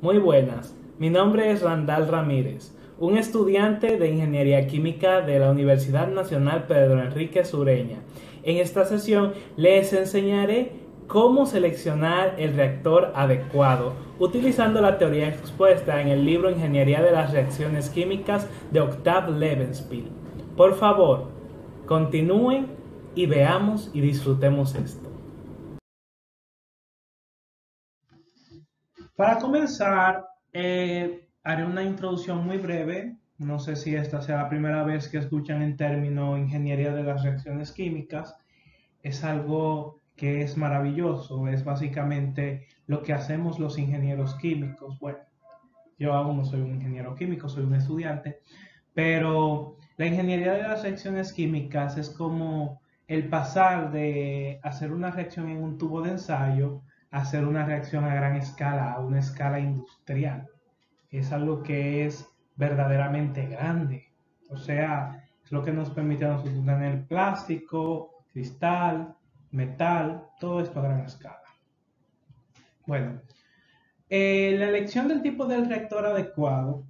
Muy buenas, mi nombre es Randall Ramírez, un estudiante de Ingeniería Química de la Universidad Nacional Pedro Enrique Sureña. En esta sesión les enseñaré cómo seleccionar el reactor adecuado utilizando la teoría expuesta en el libro Ingeniería de las Reacciones Químicas de Octave Levenspiel. Por favor, continúen y veamos y disfrutemos esto. Para comenzar, haré una introducción muy breve. No sé si esta sea la primera vez que escuchan el término ingeniería de las reacciones químicas. Es algo que es maravilloso, es básicamente lo que hacemos los ingenieros químicos. Bueno, yo aún no soy un ingeniero químico, soy un estudiante, pero la ingeniería de las reacciones químicas es como el pasar de hacer una reacción en un tubo de ensayo a hacer una reacción a gran escala, a una escala industrial. Es algo que es verdaderamente grande. O sea, es lo que nos permite a nosotros tener plástico, cristal, metal, todo esto a gran escala. Bueno, la elección del tipo del reactor adecuado.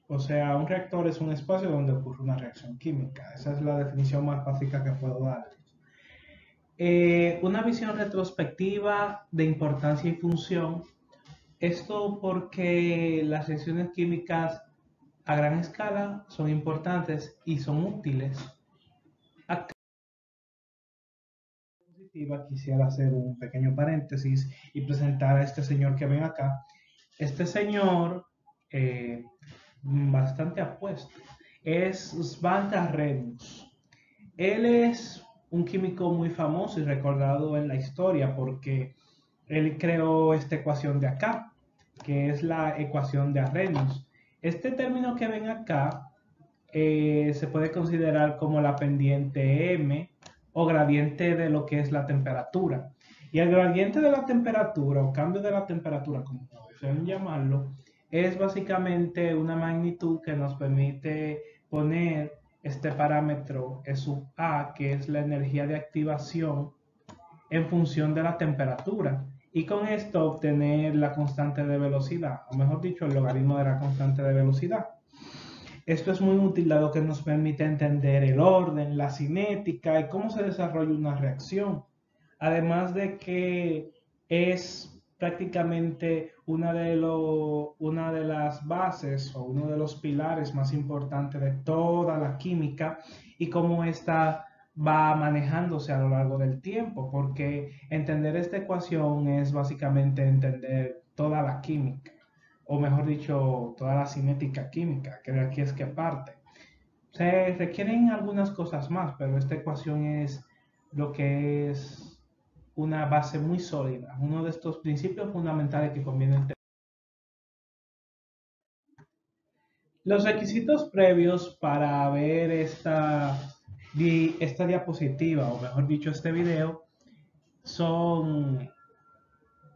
O sea, un reactor es un espacio donde ocurre una reacción química. Esa es la definición más básica que puedo darles. Una visión retrospectiva de importancia y función. Esto porque las reacciones químicas a gran escala son importantes y son útiles. Acá quisiera hacer un pequeño paréntesis y presentar a este señor que ven acá. Este señor, bastante apuesto, es Svante Arrhenius. Él es un químico muy famoso y recordado en la historia porque él creó esta ecuación de acá, que es la ecuación de Arrhenius. Este término que ven acá se puede considerar como la pendiente M o gradiente de lo que es la temperatura. Y el gradiente de la temperatura o cambio de la temperatura, como deseen llamarlo, es básicamente una magnitud que nos permite poner este parámetro E sub A, que es la energía de activación, en función de la temperatura. Y con esto obtener la constante de velocidad, o mejor dicho, el logaritmo de la constante de velocidad. Esto es muy útil dado que nos permite entender el orden, la cinética y cómo se desarrolla una reacción. Además de que es prácticamente una de las bases o uno de los pilares más importantes de toda la química y cómo esta va manejándose a lo largo del tiempo, porque entender esta ecuación es básicamente entender toda la química, o mejor dicho, toda la cinética química, que de aquí es que parte. Se requieren algunas cosas más, pero esta ecuación es lo que es una base muy sólida, uno de estos principios fundamentales que conviene tener. Los requisitos previos para ver esta diapositiva, o mejor dicho, este video, son,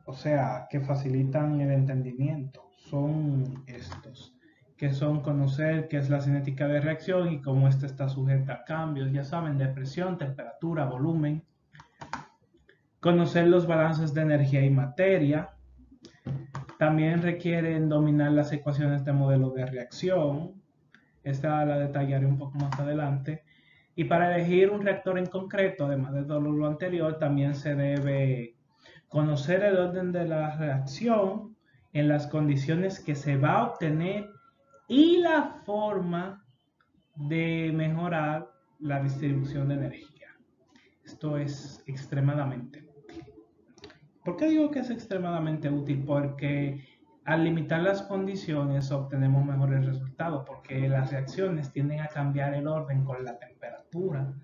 o sea, que facilitan el entendimiento, son estos, que son conocer qué es la cinética de reacción y cómo ésta está sujeta a cambios, ya saben, de presión, temperatura, volumen, conocer los balances de energía y materia. También requieren dominar las ecuaciones de modelo de reacción. Esta la detallaré un poco más adelante. Y para elegir un reactor en concreto, además de todo lo anterior, también se debe conocer el orden de la reacción en las condiciones que se va a obtener y la forma de mejorar la distribución de energía. Esto es extremadamente útil. ¿Por qué digo que es extremadamente útil? Porque al limitar las condiciones obtenemos mejores resultados, porque las reacciones tienden a cambiar el orden con la temperatura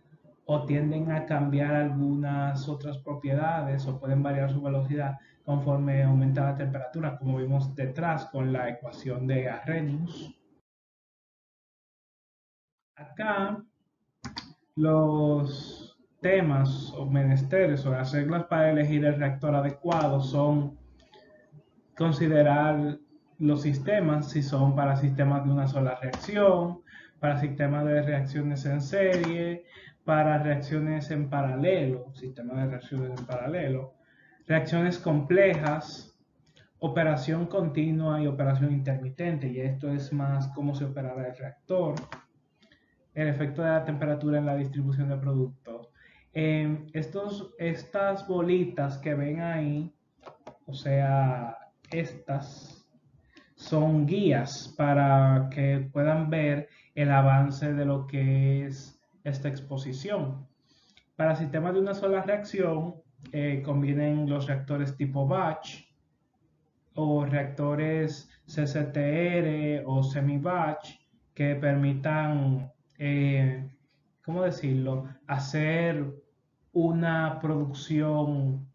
o tienden a cambiar algunas otras propiedades o pueden variar su velocidad conforme aumenta la temperatura, como vimos detrás con la ecuación de Arrhenius. Acá los temas o menesteres o las reglas para elegir el reactor adecuado son considerar los sistemas, si son para sistemas de una sola reacción, para sistemas de reacciones en serie, para reacciones en paralelo, sistemas de reacciones en paralelo, reacciones complejas operación continua y operación intermitente, y esto es más cómo se operará el reactor, el efecto de la temperatura en la distribución de productos. Estas bolitas que ven ahí, o sea, estas son guías para que puedan ver el avance de lo que es esta exposición. Para sistemas de una sola reacción, convienen los reactores tipo batch o reactores CCTR o semi-batch que permitan, ¿cómo decirlo?, hacer una producción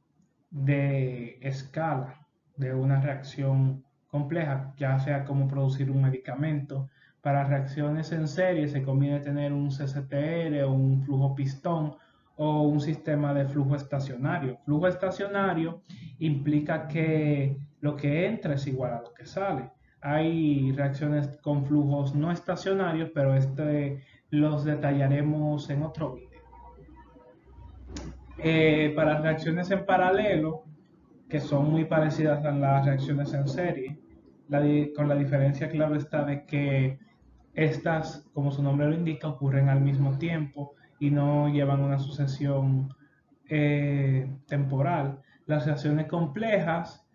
de escala de una reacción compleja, ya sea como producir un medicamento. Para reacciones en serie se conviene tener un CCTR o un flujo pistón o un sistema de flujo estacionario. Flujo estacionario implica que lo que entra es igual a lo que sale. Hay reacciones con flujos no estacionarios, pero los detallaremos en otro video. Para reacciones en paralelo, que son muy parecidas a las reacciones en serie, con la diferencia clave está de que estas, como su nombre lo indica, ocurren al mismo tiempo y no llevan una sucesión temporal. Las reacciones complejas,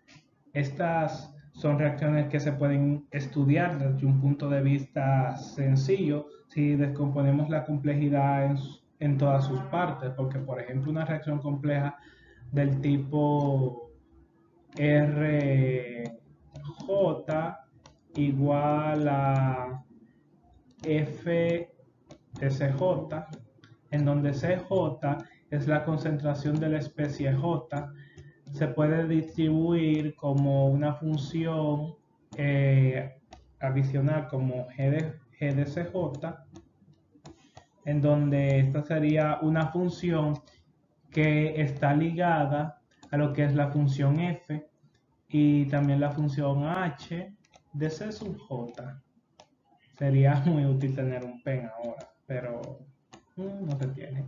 estas son reacciones que se pueden estudiar desde un punto de vista sencillo si descomponemos la complejidad en todas sus partes, porque por ejemplo una reacción compleja del tipo RJ igual a FSJ, en donde CJ es la concentración de la especie J, se puede distribuir como una función adicional como G de CJ, en donde esta sería una función que está ligada a lo que es la función f y también la función h de C sub j. Sería muy útil tener un pen ahora, pero no se tiene.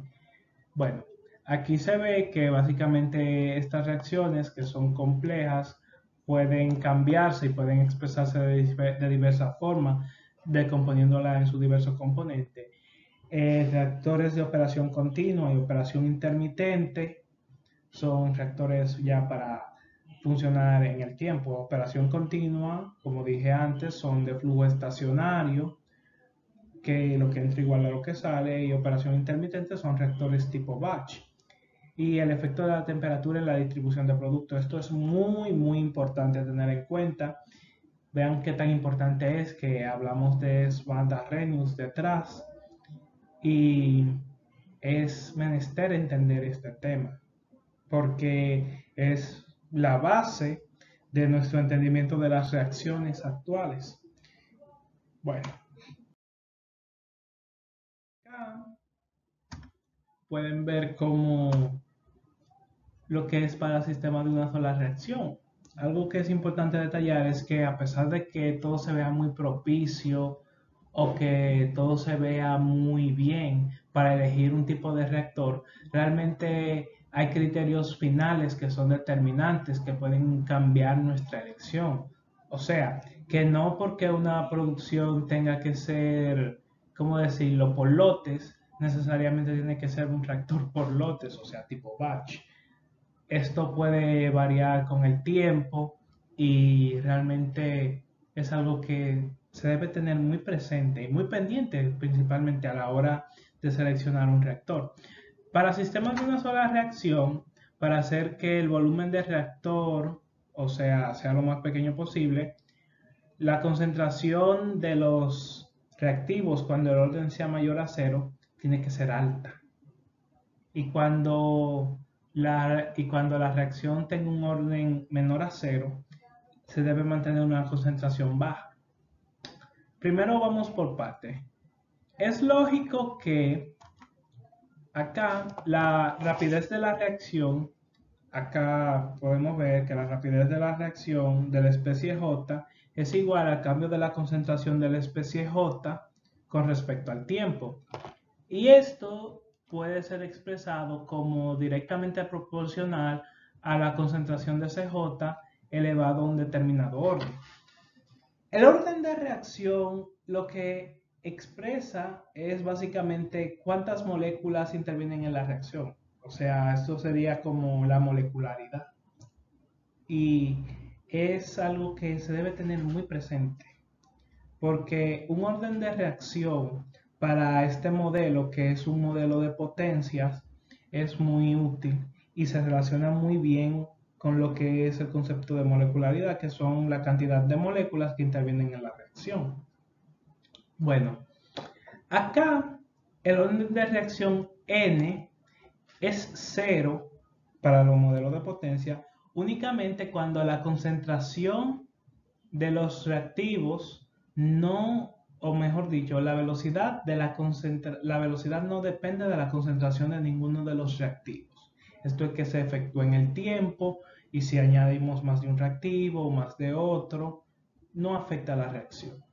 Bueno, aquí se ve que básicamente estas reacciones, que son complejas, pueden cambiarse y pueden expresarse de diversas formas, decomponiéndolas en sus diversos componentes. Reactores de operación continua y operación intermitente son reactores ya para funcionar en el tiempo. Operación continua, como dije antes, son de flujo estacionario, que lo que entra igual a lo que sale, y operación intermitente son reactores tipo batch. Y el efecto de la temperatura en la distribución de productos. Esto es muy importante tener en cuenta. Vean qué tan importante es que hablamos de Svante Arrhenius detrás, y es menester entender este tema, porque es la base de nuestro entendimiento de las reacciones actuales. Bueno, acá pueden ver cómo lo que es para el sistema de una sola reacción. Algo que es importante detallar es que a pesar de que todo se vea muy propicio o que todo se vea muy bien para elegir un tipo de reactor, realmente hay criterios finales que son determinantes que pueden cambiar nuestra elección. O sea, que no porque una producción tenga que ser, ¿cómo decirlo?, por lotes, necesariamente tiene que ser un reactor por lotes, o sea, tipo batch. Esto puede variar con el tiempo y realmente es algo que se debe tener muy presente y muy pendiente, principalmente a la hora de seleccionar un reactor. Para sistemas de una sola reacción, para hacer que el volumen del reactor, o sea lo más pequeño posible, la concentración de los reactivos cuando el orden sea mayor a 0 tiene que ser alta. Y cuando la reacción tenga un orden menor a 0, se debe mantener una concentración baja. Primero vamos por partes. Es lógico que acá la rapidez de la reacción, acá podemos ver que la rapidez de la reacción de la especie J es igual al cambio de la concentración de la especie J con respecto al tiempo. Y esto puede ser expresado como directamente proporcional a la concentración de CJ elevado a un determinado orden. El orden de reacción lo que expresa es básicamente cuántas moléculas intervienen en la reacción. O sea, esto sería como la molecularidad. Y es algo que se debe tener muy presente, porque un orden de reacción para este modelo, que es un modelo de potencias, es muy útil y se relaciona muy bien con lo que es el concepto de molecularidad, que son la cantidad de moléculas que intervienen en la reacción. Bueno, acá el orden de reacción n es 0 para los modelos de potencia únicamente cuando la concentración de los reactivos no, o mejor dicho, la velocidad la velocidad no depende de la concentración de ninguno de los reactivos. Esto es que se efectúa en el tiempo y si añadimos más de un reactivo o más de otro, no afecta la reacción.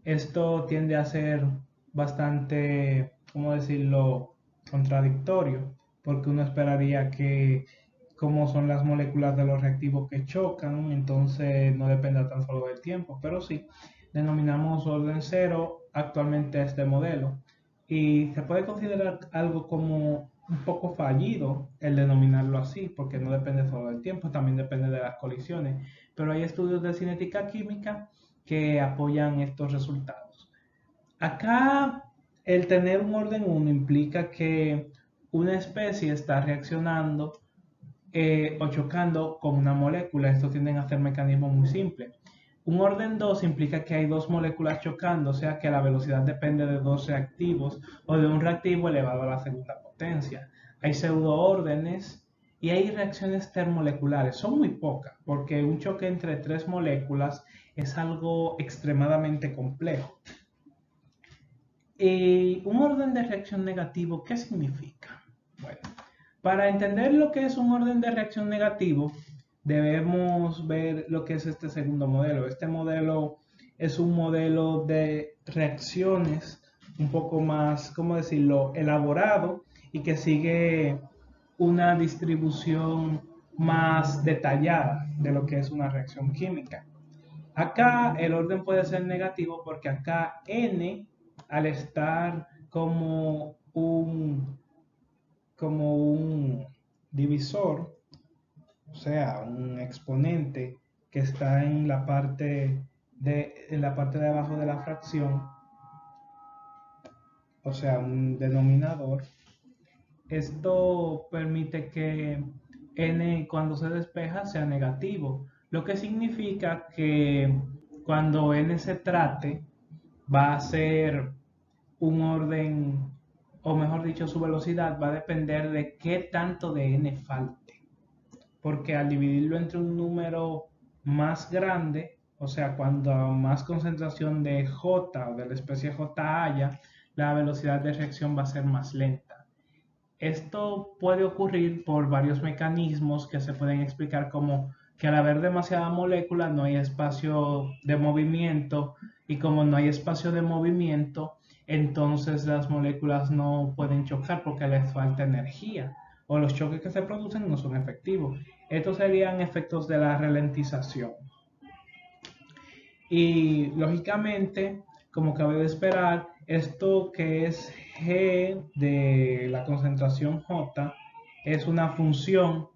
Esto tiende a ser bastante, ¿cómo decirlo?, contradictorio, porque uno esperaría que como son las moléculas de los reactivos que chocan, entonces no dependa tan solo del tiempo, pero sí, denominamos orden cero actualmente a este modelo y se puede considerar algo como un poco fallido el denominarlo así, porque no depende solo del tiempo, también depende de las colisiones, pero hay estudios de cinética química que apoyan estos resultados. Acá el tener un orden 1 implica que una especie está reaccionando o chocando con una molécula. Estos tienden a ser mecanismos muy simples. Un orden 2 implica que hay dos moléculas chocando, o sea que la velocidad depende de dos reactivos o de un reactivo elevado a la segunda potencia. Hay pseudoórdenes y hay reacciones termomoleculares. Son muy pocas porque un choque entre tres moléculas es algo extremadamente complejo. Un orden de reacción negativo, ¿qué significa? Bueno, para entender lo que es un orden de reacción negativo, debemos ver lo que es este segundo modelo. Este modelo es un modelo de reacciones un poco más, ¿cómo decirlo?, elaborado y que sigue una distribución más detallada de lo que es una reacción química. Acá el orden puede ser negativo porque acá n, al estar como un divisor, o sea, un exponente que está en la parte de abajo de la fracción, o sea, un denominador, esto permite que n cuando se despeja sea negativo, lo que significa que cuando n se trate va a ser un orden, o mejor dicho, su velocidad va a depender de qué tanto de n falte. Porque al dividirlo entre un número más grande, o sea, cuando más concentración de J o de la especie J haya, la velocidad de reacción va a ser más lenta. Esto puede ocurrir por varios mecanismos que se pueden explicar como que al haber demasiada molécula no hay espacio de movimiento y como no hay espacio de movimiento, entonces las moléculas no pueden chocar porque les falta energía o los choques que se producen no son efectivos. Estos serían efectos de la ralentización. Y lógicamente, como cabe de esperar, esto que es G de la concentración J es una función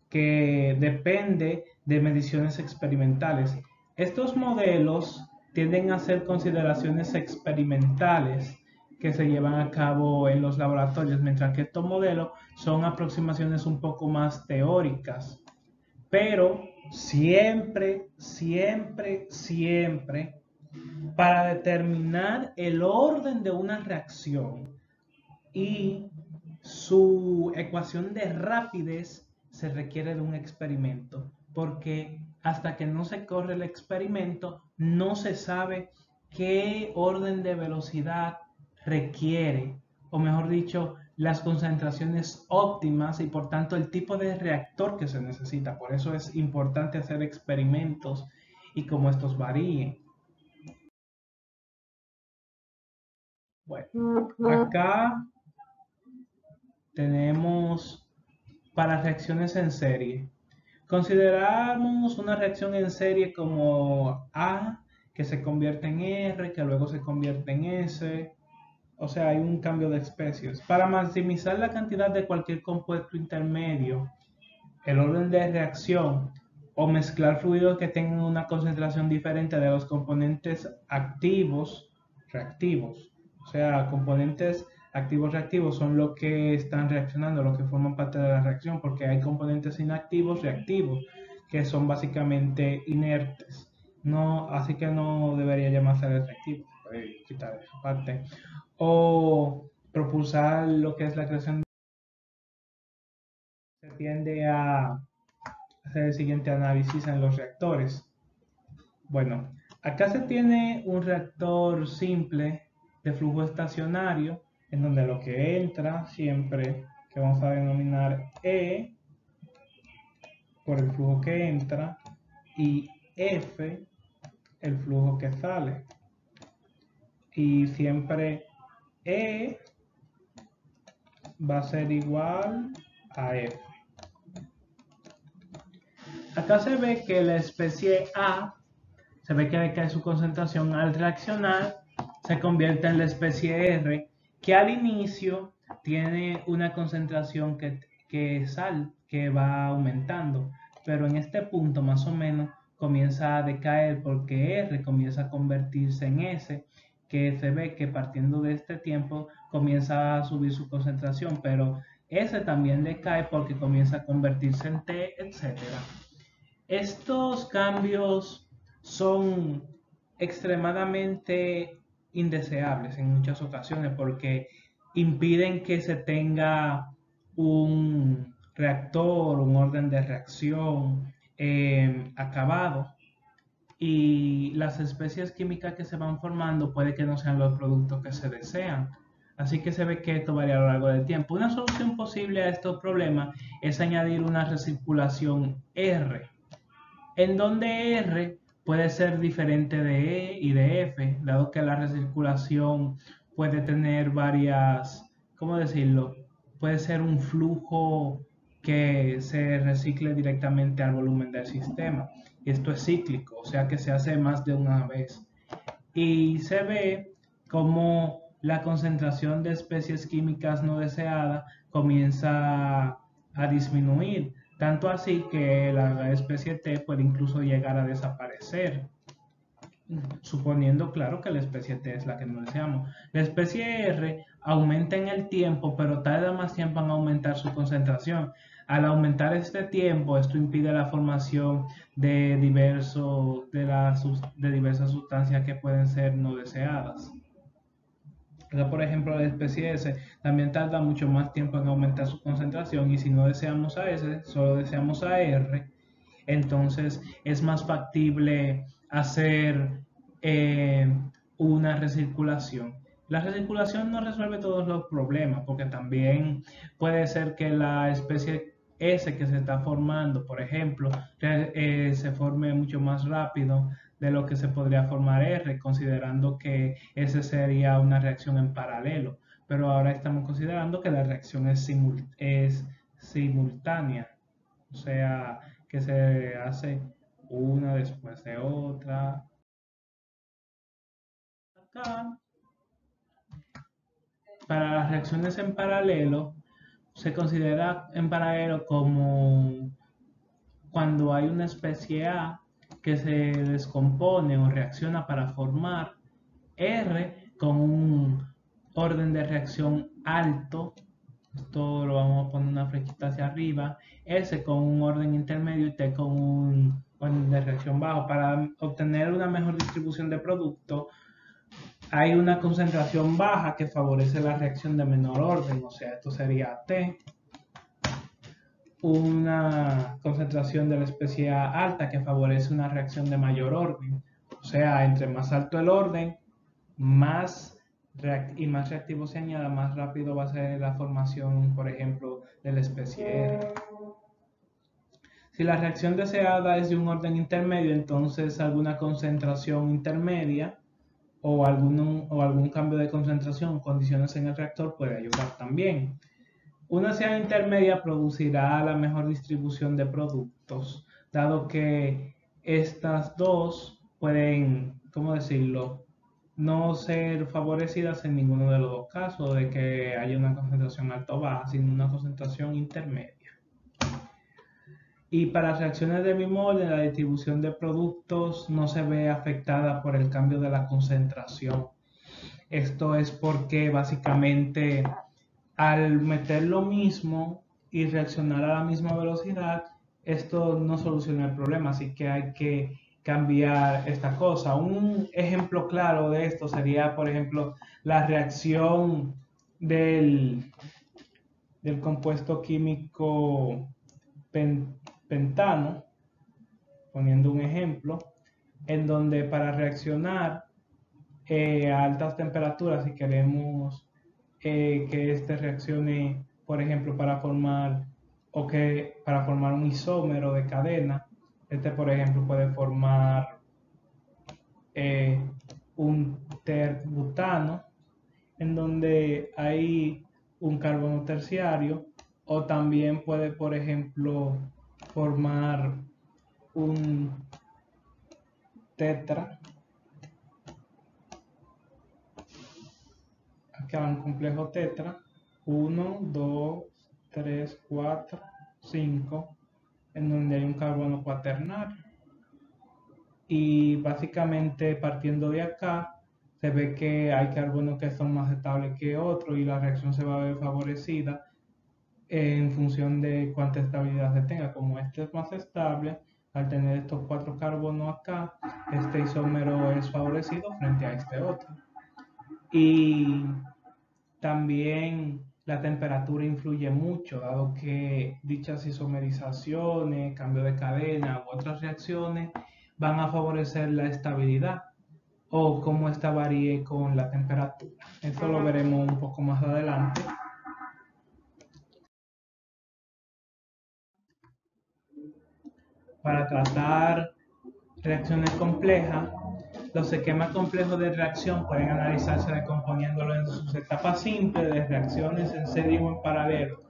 que depende de mediciones experimentales. Estos modelos tienden a ser consideraciones experimentales que se llevan a cabo en los laboratorios, mientras que estos modelos son aproximaciones un poco más teóricas. Pero siempre, siempre, siempre, para determinar el orden de una reacción y su ecuación de rapidez se requiere de un experimento, porque hasta que no se corre el experimento no se sabe qué orden de velocidad requiere, o mejor dicho, las concentraciones óptimas y por tanto el tipo de reactor que se necesita. Por eso es importante hacer experimentos y cómo estos varíen. Bueno, acá tenemos para reacciones en serie. Consideramos una reacción en serie como A, que se convierte en R, que luego se convierte en S. O sea, hay un cambio de especies. Para maximizar la cantidad de cualquier compuesto intermedio, el orden de reacción o mezclar fluidos que tengan una concentración diferente de los componentes activos, reactivos. O sea, componentes activos reactivos son los que están reaccionando, los que forman parte de la reacción, porque hay componentes inactivos reactivos, que son básicamente inertes. No, así que no debería llamarse reactivo, quitar esa parte. O propulsar lo que es la creación. Se tiende a hacer el siguiente análisis en los reactores. Bueno, acá se tiene un reactor simple de flujo estacionario, en donde lo que entra siempre, que vamos a denominar E, por el flujo que entra, y F, el flujo que sale. Y siempre E va a ser igual a F. Acá se ve que la especie A se ve que decae su concentración al reaccionar, se convierte en la especie R, que al inicio tiene una concentración que va aumentando, pero en este punto más o menos comienza a decaer porque R comienza a convertirse en S, que se ve que partiendo de este tiempo comienza a subir su concentración, pero S también decae porque comienza a convertirse en T, etc. Estos cambios son extremadamente indeseables en muchas ocasiones porque impiden que se tenga un reactor, un orden de reacción acabado, y las especies químicas que se van formando puede que no sean los productos que se desean. Así que se ve que esto varía a lo largo del tiempo. Una solución posible a estos problemas es añadir una recirculación R, en donde R puede ser diferente de E y de F, dado que la recirculación puede tener varias, ¿cómo decirlo? Puede ser un flujo que se recicle directamente al volumen del sistema. Y esto es cíclico, o sea que se hace más de una vez. Y se ve como la concentración de especies químicas no deseadas comienza a disminuir, tanto así que la especie T puede incluso llegar a desaparecer, suponiendo, claro, que la especie T es la que no deseamos. La especie R aumenta en el tiempo, pero tarda más tiempo en aumentar su concentración. Al aumentar este tiempo, esto impide la formación de diversas sustancias que pueden ser no deseadas. Por ejemplo, la especie S también tarda mucho más tiempo en aumentar su concentración, y si no deseamos a S, solo deseamos a R, entonces es más factible hacer una recirculación. La recirculación no resuelve todos los problemas, porque también puede ser que la especie S que se está formando, por ejemplo, se forme mucho más rápido de lo que se podría formar R, considerando que esa sería una reacción en paralelo. Pero ahora estamos considerando que la reacción es simultánea, o sea, que se hace una después de otra. Acá, para las reacciones en paralelo, se considera en paralelo como cuando hay una especie A que se descompone o reacciona para formar R con un orden de reacción alto. Esto lo vamos a poner una flechita hacia arriba. S con un orden intermedio y T con un orden de reacción bajo. Para obtener una mejor distribución de producto, hay una concentración baja que favorece la reacción de menor orden, o sea, esto sería T. Una concentración de la especie A alta que favorece una reacción de mayor orden, o sea, entre más alto el orden, más reactivo se añada, más rápido va a ser la formación, por ejemplo, de la especie R. Si la reacción deseada es de un orden intermedio, entonces alguna concentración intermedia o algún cambio de concentración, condiciones en el reactor puede ayudar también. Una ciudad intermedia producirá la mejor distribución de productos, dado que estas dos pueden, ¿cómo decirlo?, no ser favorecidas en ninguno de los dos casos de que haya una concentración alta o baja, sino una concentración intermedia. Y para reacciones de mismo orden, la distribución de productos no se ve afectada por el cambio de la concentración. Esto es porque básicamente al meter lo mismo y reaccionar a la misma velocidad, esto no soluciona el problema, así que hay que cambiar esta cosa. Un ejemplo claro de esto sería, por ejemplo, la reacción del compuesto químico pentano, poniendo un ejemplo, en donde para reaccionar a altas temperaturas, si queremos que este reaccione, por ejemplo, para formar un isómero de cadena, este, por ejemplo, puede formar eh, un terbutano, en donde hay un carbono terciario, o también puede, por ejemplo, formar un tetra, acá un complejo tetra, 1, 2, 3, 4, 5, en donde hay un carbono cuaternario. Y básicamente partiendo de acá, se ve que hay carbonos que son más estables que otros y la reacción se va a ver favorecida en función de cuánta estabilidad se tenga. Como este es más estable, al tener estos 4 carbonos acá, este isómero es favorecido frente a este otro. Y también la temperatura influye mucho, dado que dichas isomerizaciones, cambio de cadena u otras reacciones van a favorecer la estabilidad o cómo esta varíe con la temperatura. Eso lo veremos un poco más adelante. Para tratar reacciones complejas, los esquemas complejos de reacción pueden analizarse descomponiéndolo en sus etapas simples de reacciones en serie o en paralelo.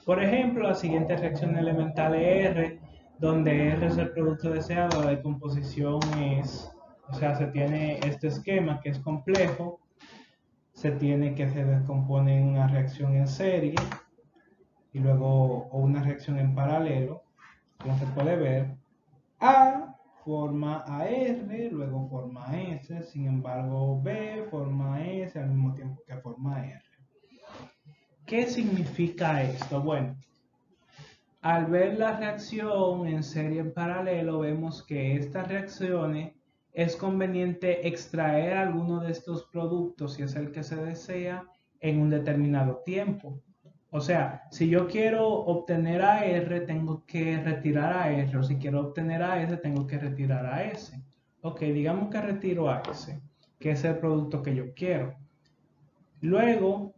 Por ejemplo, la siguiente reacción elemental es R, donde R es el producto deseado, la decomposición es, o sea, se tiene este esquema que es complejo, se tiene que se descompone en una reacción en serie y luego o una reacción en paralelo, como se puede ver. A forma AR, luego forma S, sin embargo B forma S al mismo tiempo que forma R. ¿Qué significa esto? Bueno, al ver la reacción en serie en paralelo, vemos que estas reacciones es conveniente extraer alguno de estos productos, si es el que se desea, en un determinado tiempo. O sea, si yo quiero obtener a R, tengo que retirar a R, o si quiero obtener a S, tengo que retirar a S. Ok, digamos que retiro a S, que es el producto que yo quiero. Luego,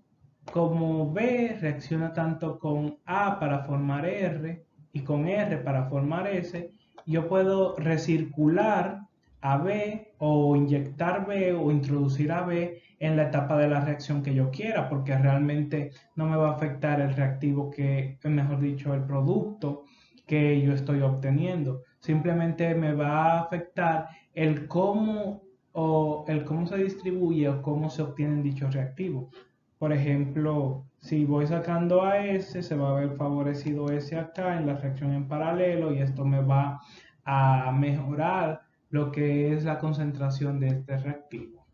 como B reacciona tanto con A para formar R y con R para formar S, yo puedo recircular a B o inyectar B o introducir a B en la etapa de la reacción que yo quiera, porque realmente no me va a afectar el reactivo que, mejor dicho, el producto que yo estoy obteniendo. Simplemente me va a afectar el cómo se distribuye o cómo se obtienen dichos reactivos. Por ejemplo, si voy sacando a S, se va a ver favorecido S acá en la reacción en paralelo y esto me va a mejorar lo que es la concentración de este reactivo.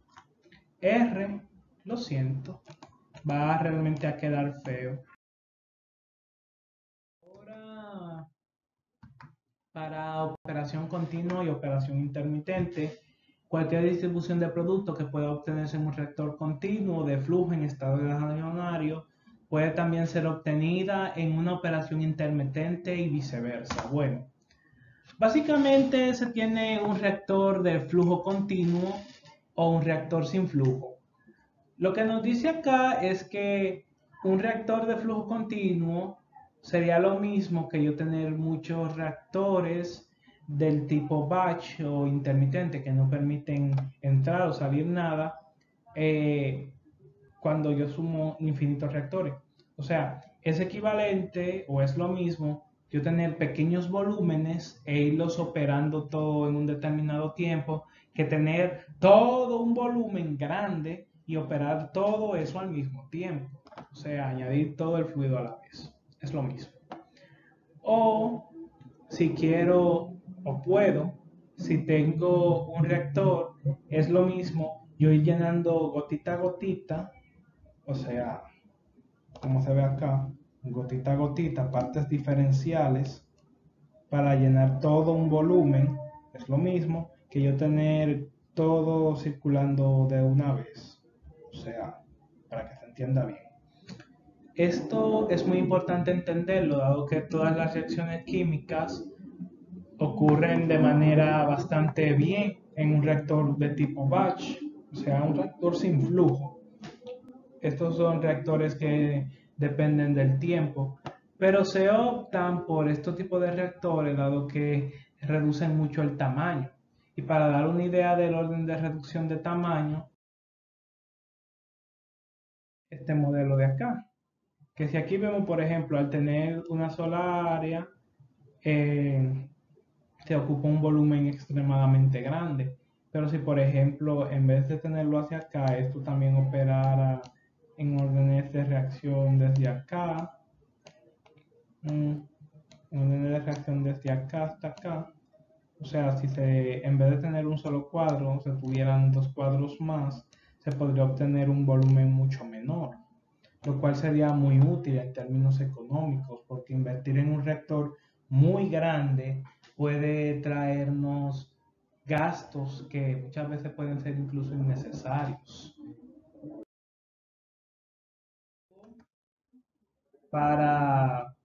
R, lo siento, va realmente a quedar feo. Ahora, para operación continua y operación intermitente, cualquier distribución de producto que pueda obtenerse en un reactor continuo de flujo en estado estacionario puede también ser obtenida en una operación intermitente y viceversa. Bueno, básicamente se tiene un reactor de flujo continuo o un reactor sin flujo. Lo que nos dice acá es que un reactor de flujo continuo sería lo mismo que yo tener muchos reactores del tipo batch o intermitente que no permiten entrar o salir nada cuando yo sumo infinitos reactores. O sea, es equivalente o es lo mismo yo tener pequeños volúmenes e irlos operando todo en un determinado tiempo que tener todo un volumen grande y operar todo eso al mismo tiempo. O sea, añadir todo el fluido a la vez. Es lo mismo. O si quiero o puedo, si tengo un reactor, es lo mismo yo ir llenando gotita a gotita, o sea, como se ve acá, gotita a gotita, partes diferenciales, para llenar todo un volumen. Es lo mismo que yo tener todo circulando de una vez. O sea, para que se entienda bien. Esto es muy importante entenderlo, dado que todas las reacciones químicas ocurren de manera bastante bien en un reactor de tipo batch, o sea, un reactor sin flujo. Estos son reactores que dependen del tiempo, pero se optan por este tipo de reactores dado que reducen mucho el tamaño. Y para dar una idea del orden de reducción de tamaño, este modelo de acá, que si aquí vemos, por ejemplo, al tener una sola área, se ocupa un volumen extremadamente grande. Pero si, por ejemplo, en vez de tenerlo hacia acá, esto también operara en órdenes de reacción desde acá, órdenes de reacción desde acá hasta acá, o sea, si en vez de tener un solo cuadro, se tuvieran dos cuadros más, se podría obtener un volumen mucho menor, lo cual sería muy útil en términos económicos, porque invertir en un reactor muy grande puede traernos gastos que muchas veces pueden ser incluso innecesarios. Para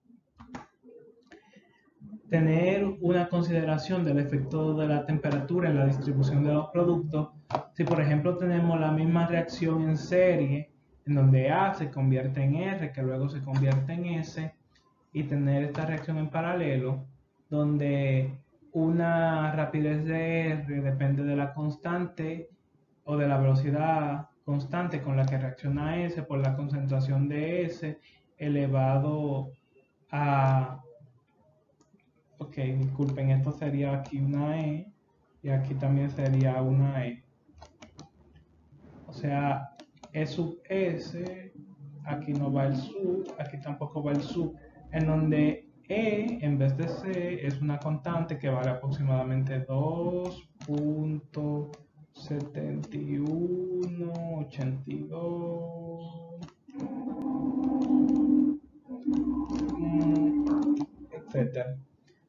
tener una consideración del efecto de la temperatura en la distribución de los productos, si por ejemplo tenemos la misma reacción en serie, en donde A se convierte en R, que luego se convierte en S, y tener esta reacción en paralelo, donde una rapidez de R depende de la constante o de la velocidad constante con la que reacciona S por la concentración de S elevado a... Ok, disculpen, esto sería aquí una E y aquí también sería una E. O sea, E sub S, aquí no va el sub, aquí tampoco va el sub, en donde E en vez de C es una constante que vale aproximadamente 2.7182, etcétera.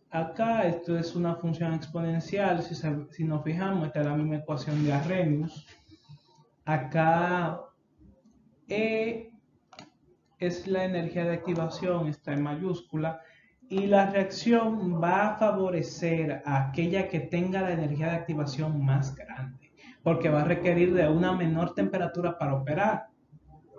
Acá esto es una función exponencial, si nos fijamos, esta es la misma ecuación de Arrhenius. Acá E es la energía de activación, está en mayúscula, y la reacción va a favorecer a aquella que tenga la energía de activación más grande, porque va a requerir de una menor temperatura para operar.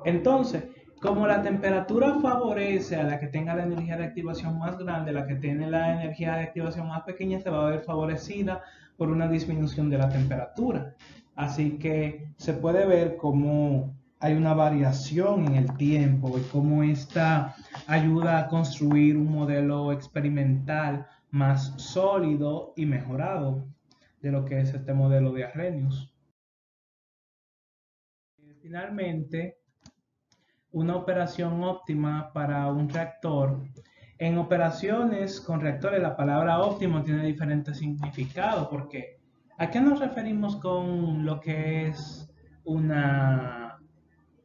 Entonces, como la temperatura favorece a la que tenga la energía de activación más grande, la que tiene la energía de activación más pequeña se va a ver favorecida por una disminución de la temperatura. Así que se puede ver cómo hay una variación en el tiempo y cómo esta ayuda a construir un modelo experimental más sólido y mejorado de lo que es este modelo de Arrhenius. Finalmente, una operación óptima para un reactor. En operaciones con reactores la palabra óptimo tiene diferentes significados porque ¿a qué nos referimos con lo que es una,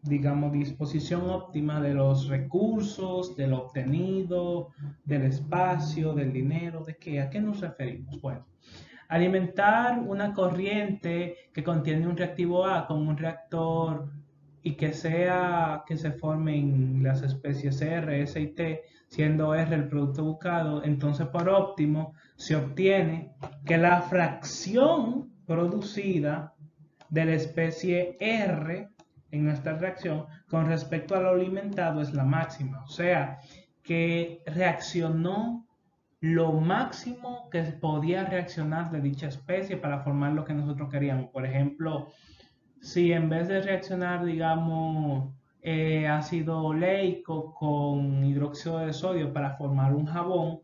digamos, disposición óptima de los recursos, de lo obtenido, del espacio, del dinero? ¿De qué? ¿A qué nos referimos? Bueno, alimentar una corriente que contiene un reactivo A con un reactor y que se formen las especies R, S y T, siendo R el producto buscado, entonces por óptimo se obtiene que la fracción producida de la especie R en nuestra reacción con respecto a lo alimentado es la máxima. O sea, que reaccionó lo máximo que podía reaccionar de dicha especie para formar lo que nosotros queríamos. Por ejemplo, si en vez de reaccionar, digamos, ácido oleico con hidróxido de sodio para formar un jabón,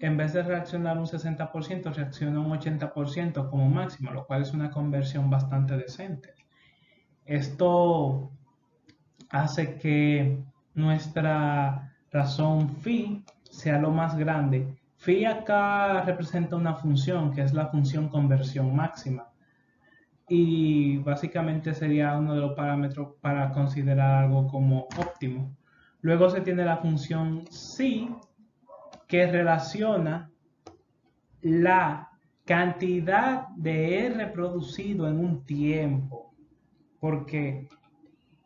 en vez de reaccionar un 60%, reacciona un 80% como máximo, lo cual es una conversión bastante decente. Esto hace que nuestra razón phi sea lo más grande. Phi acá representa una función que es la función conversión máxima y básicamente sería uno de los parámetros para considerar algo como óptimo. Luego se tiene la función psi que relaciona la cantidad de R producido en un tiempo, porque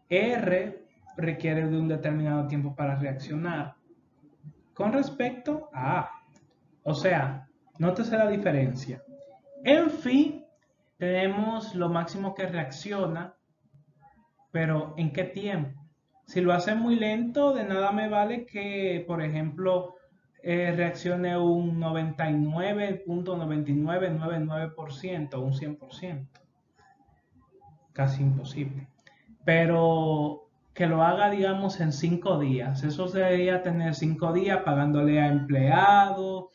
R requiere de un determinado tiempo para reaccionar con respecto a A. O sea, nótese la diferencia. En fin, tenemos lo máximo que reacciona, pero ¿en qué tiempo? Si lo hace muy lento, de nada me vale que, por ejemplo, reaccione un 99.9999%, un 100%. Casi imposible. Pero que lo haga, digamos, en 5 días. Eso sería tener 5 días pagándole a empleado,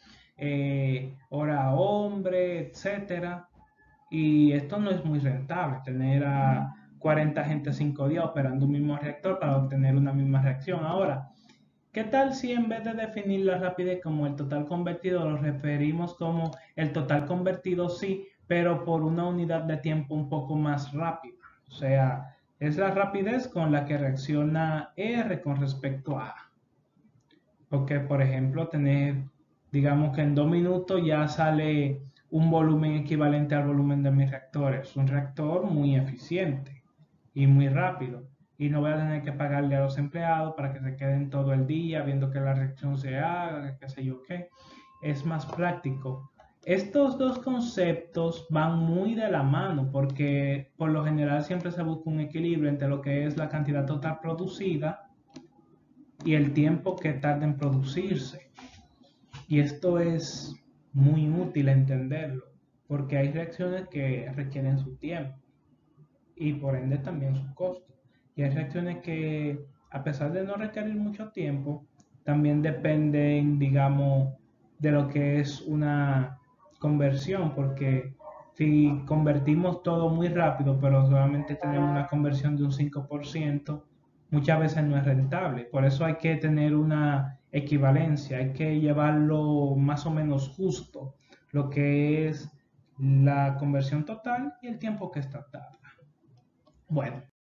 hora a hombre, etcétera. Y esto no es muy rentable, tener a 40 gente 5 días operando un mismo reactor para obtener una misma reacción. Ahora, ¿qué tal si en vez de definir la rapidez como el total convertido, lo referimos como el total convertido sí, pero por una unidad de tiempo un poco más rápida? O sea, es la rapidez con la que reacciona R con respecto a A. Porque, por ejemplo, tener, digamos que en 2 minutos ya sale un volumen equivalente al volumen de mi reactor. Es un reactor muy eficiente y muy rápido. Y no voy a tener que pagarle a los empleados para que se queden todo el día viendo que la reacción se haga, qué sé yo qué. Es más práctico. Estos dos conceptos van muy de la mano porque por lo general siempre se busca un equilibrio entre lo que es la cantidad total producida y el tiempo que tarda en producirse. Y esto es muy útil entenderlo, porque hay reacciones que requieren su tiempo y por ende también su costo. Y hay reacciones que, a pesar de no requerir mucho tiempo, también dependen, digamos, de lo que es una conversión, porque si convertimos todo muy rápido, pero solamente tenemos una conversión de un 5%, muchas veces no es rentable. Por eso hay que tener una equivalencia, hay que llevarlo más o menos justo, lo que es la conversión total y el tiempo que está tarda. Bueno.